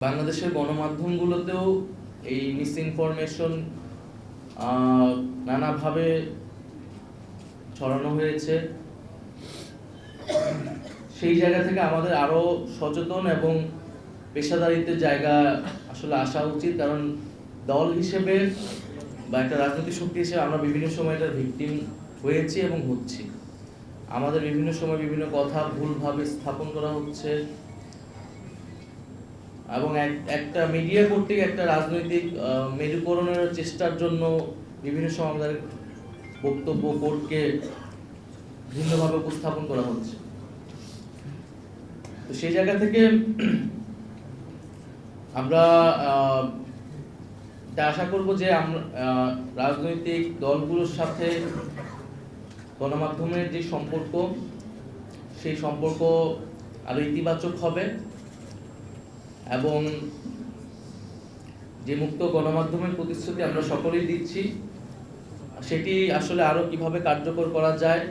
বাংলাদেশের গণমাধ্যমগুলোতেও এই মিসইনফরমেশন নানাভাবে ছড়ানো হয়েছে। সেই জায়গা থেকে আমাদের আরো সচেতন এবং পেশাদারিত্বের জায়গা আসলে আসা উচিত, কারণ দল হিসেবে বা একটা রাজনৈতিক শক্তি হিসেবে আমরা বিভিন্ন সময় এটার ভিকটিম হয়েছি এবং হচ্ছি। আমাদের বিভিন্ন সময় বিভিন্ন কথা ভুলভাবে স্থাপন করা হচ্ছে এবং একটা মিডিয়া কর্তৃক একটা রাজনৈতিক মেরুকরণের চেষ্টার জন্য বিভিন্ন সময় আমাদের বক্তব্য কোর্টকে ভিন্নভাবে উপস্থাপন করা হচ্ছে। তো সেই জায়গা থেকে আমরা আশা করব যে আমরা রাজনৈতিক দলগুলোর সাথে গণমাধ্যমের যে সম্পর্ক, সেই সম্পর্ক আরো ইতিবাচক হবে এবং যে মুক্ত গণমাধ্যমের প্রতিশ্রুতি আমরা সকলেই দিচ্ছি, সেটি আসলে আরো কিভাবে কার্যকর করা যায়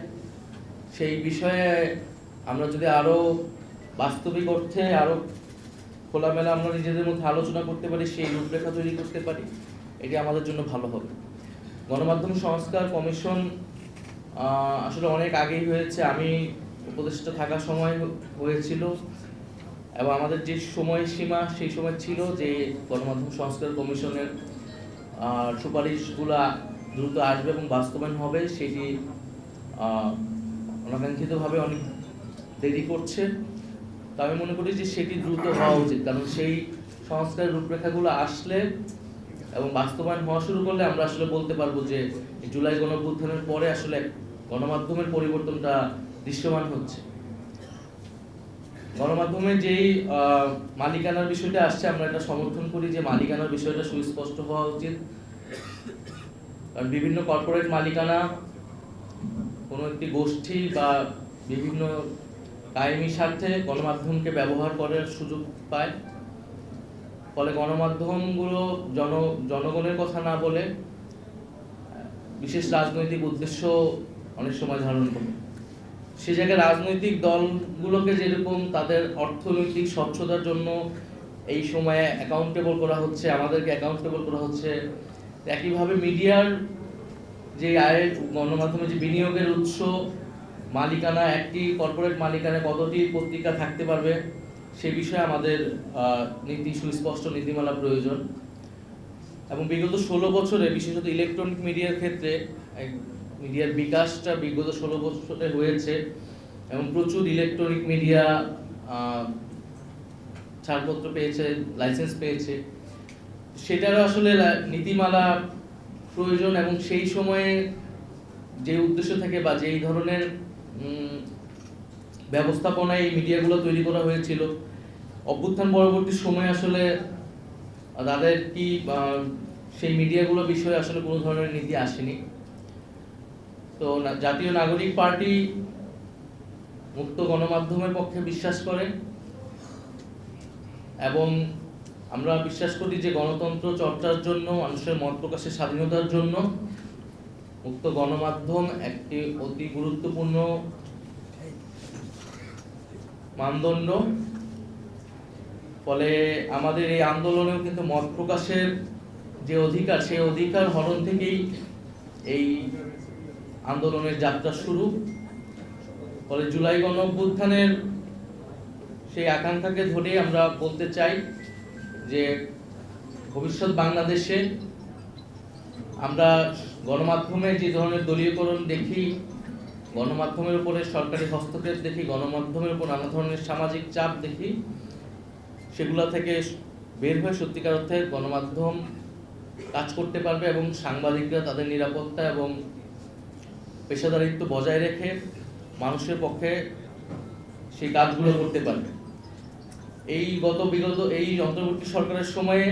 সেই বিষয়ে আমরা যদি আরো বাস্তবিক অর্থে আরো খোলামেলা আমরা নিজেদের মধ্যে আলোচনা করতে পারি, সেই রূপরেখা তৈরি করতে পারি, এটি আমাদের জন্য ভালো হবে। গণমাধ্যম সংস্কার কমিশন আসলে অনেক আগেই হয়েছে, আমি উপদেষ্টা থাকার সময় হয়েছিল এবং আমাদের যে সময়সীমা সেই সময় ছিল যে গণমাধ্যম সংস্কার কমিশনের সুপারিশগুলা দ্রুত আসবে এবং বাস্তবায়ন হবে, সেটি অনাকাঙ্ক্ষিতভাবে অনেক দেরি করছে। তো আমি মনে করি যে সেটি দ্রুত হওয়া উচিত, কারণ সেই সংস্কারের রূপরেখাগুলো আসলে এবং বাস্তবায়ন হওয়া শুরু করলে আমরা আসলে বলতে পারবো যে জুলাই গণঅভ্যুত্থানের পরে আসলে গণমাধ্যমের পরিবর্তনটা দৃশ্যমান হচ্ছে। গণমাধ্যমে যেই মালিকানার বিষয়টা আসছে, আমরা এটা সমর্থন করি যে মালিকানার বিষয়টা সুস্পষ্ট হওয়া উচিত, কারণ বিভিন্ন কর্পোরেট মালিকানা কোনো একটি গোষ্ঠী বা বিভিন্ন কায়েমি স্বার্থে গণমাধ্যমকে ব্যবহার করার সুযোগ পায়, ফলে গণমাধ্যমগুলো জনগণের কথা না বলে বিশেষ রাজনৈতিক উদ্দেশ্য অনেক সময় ধারণ করে। সে জায়গায় রাজনৈতিক দলগুলোকে যেরকম তাদের অর্থনৈতিক স্বচ্ছতার জন্য এই সময়ে অ্যাকাউন্টেবল করা হচ্ছে, আমাদেরকে অ্যাকাউন্টেবল করা হচ্ছে, একইভাবে মিডিয়ার যে আয়ের গণমাধ্যমে যে বিনিয়োগের উৎস, মালিকানা, একটি কর্পোরেট মালিকানায় কতটি পত্রিকা থাকতে পারবে সে বিষয়ে আমাদের নীতি সুস্পষ্ট নীতিমালা প্রয়োজন। এবং বিগত 16 বছরে বিশেষত ইলেকট্রনিক মিডিয়ার ক্ষেত্রে মিডিয়ার বিকাশটা বিগত 16 বছরে হয়েছে এবং প্রচুর ইলেকট্রনিক মিডিয়া ছাড়পত্র পেয়েছে, লাইসেন্স পেয়েছে, সেটারও আসলে নীতিমালা প্রয়োজন। এবং সেই সময়ে যে উদ্দেশ্য থেকে বা যেই ধরনের ব্যবস্থাপনায় এই মিডিয়াগুলো তৈরি করা হয়েছিল, অভ্যুত্থান পরবর্তী সময়ে আসলে তাদের কি সেই মিডিয়াগুলো বিষয়ে আসলে কোনো ধরনের নীতি আসেনি। তো জাতীয় নাগরিক পার্টি মুক্ত গণমাধ্যমের পক্ষে বিশ্বাস করে এবং আমরা বিশ্বাস করি যে গণতন্ত্র চর্চার জন্য, মানুষের মত প্রকাশের স্বাধীনতার জন্য মুক্ত গণমাধ্যম একটি অতি গুরুত্বপূর্ণ মানদণ্ড। ফলে আমাদের এই আন্দোলনেও কিন্তু মত প্রকাশের যে অধিকার, সেই অধিকার হরণ থেকেই এই আন্দোলনের যাত্রা শুরু। ফলে জুলাই গণঅভ্যুত্থানের সেই আকাঙ্ক্ষাকে ধরে আমরা বলতে চাই যে ভবিষ্যৎ বাংলাদেশে আমরা গণমাধ্যমে যে ধরনের দলীয়করণ দেখি, গণমাধ্যমের উপরে সরকারি হস্তক্ষেপ দেখি, গণমাধ্যমের উপর নানা ধরনের সামাজিক চাপ দেখি, সেগুলো থেকে বের হয়ে সত্যিকার অর্থে গণমাধ্যম কাজ করতে পারবে এবং সাংবাদিকরা তাদের নিরাপত্তা এবং পেশাদারিত্ব বজায় রেখে মানুষের পক্ষে সেই কাজগুলো করতে পারবে। বিগত এই অন্তর্বর্তী সরকারের সময়ে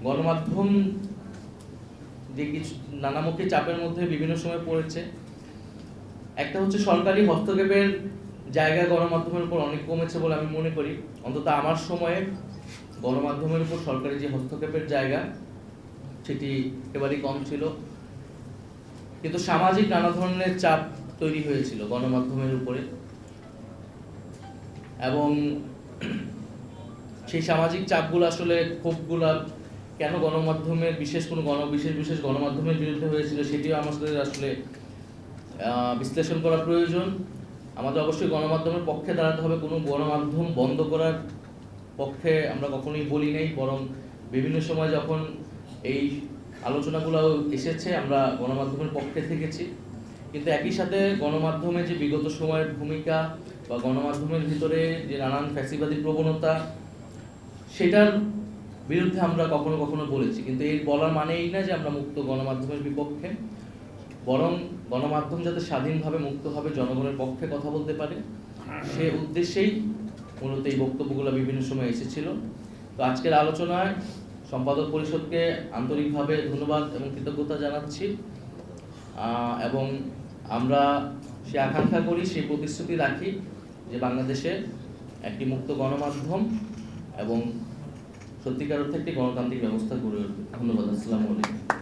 গণমাধ্যম যে কিছু নানামুখী চাপের মধ্যে বিভিন্ন সময় পড়েছে। একটা হচ্ছে সরকারি হস্তক্ষেপের জায়গা গণমাধ্যমের উপর অনেক কমেছে বলে আমি মনে করি। অন্তত আমার সময়ে গণমাধ্যমের উপর সরকারি যে হস্তক্ষেপের জায়গা সেটি একেবারেই কম ছিল, কিন্তু সামাজিক নানা ধরনের চাপ তৈরি হয়েছিল গণমাধ্যমের উপরে এবং সেই সামাজিক চাপগুলো আসলে ক্ষোভগুলা কেন গণমাধ্যমের বিশেষ গণমাধ্যমের বিরুদ্ধে হয়েছিল সেটিও আমাদের আসলে বিশ্লেষণ করা প্রয়োজন। আমাদের অবশ্যই গণমাধ্যমের পক্ষে দাঁড়াতে হবে, কোনো গণমাধ্যম বন্ধ করার পক্ষে আমরা কখনোই বলি নাই, বরং বিভিন্ন সময় যখন এই আলোচনাগুলো এসেছে আমরা গণমাধ্যমের পক্ষে থেকেছি। কিন্তু একই সাথে গণমাধ্যমে যে বিগত সময়ের ভূমিকা বা গণমাধ্যমের ভিতরে যে নানান ফ্যাসিবাদী প্রবণতা, সেটার বিরুদ্ধে আমরা কখনো কখনো বলেছি। কিন্তু এই বলার মানে এই না যে আমরা মুক্ত গণমাধ্যমের বিপক্ষে, বরং গণমাধ্যম যাতে স্বাধীনভাবে মুক্তভাবে জনগণের পক্ষে কথা বলতে পারে সে উদ্দেশ্যেই মূলত এই বক্তব্যগুলো বিভিন্ন সময় এসেছিল। তো আজকের আলোচনায় সম্পাদক পরিষদকে আন্তরিকভাবে ধন্যবাদ এবং কৃতজ্ঞতা জানাচ্ছি, এবং আমরা সে আকাঙ্ক্ষা করি, সেই প্রতিশ্রুতি রাখি যে বাংলাদেশে একটি মুক্ত গণমাধ্যম এবং সত্যিকার অর্থে একটি গণতান্ত্রিক ব্যবস্থা গড়ে উঠবে। ধন্যবাদ। আসসালামু আলাইকুম।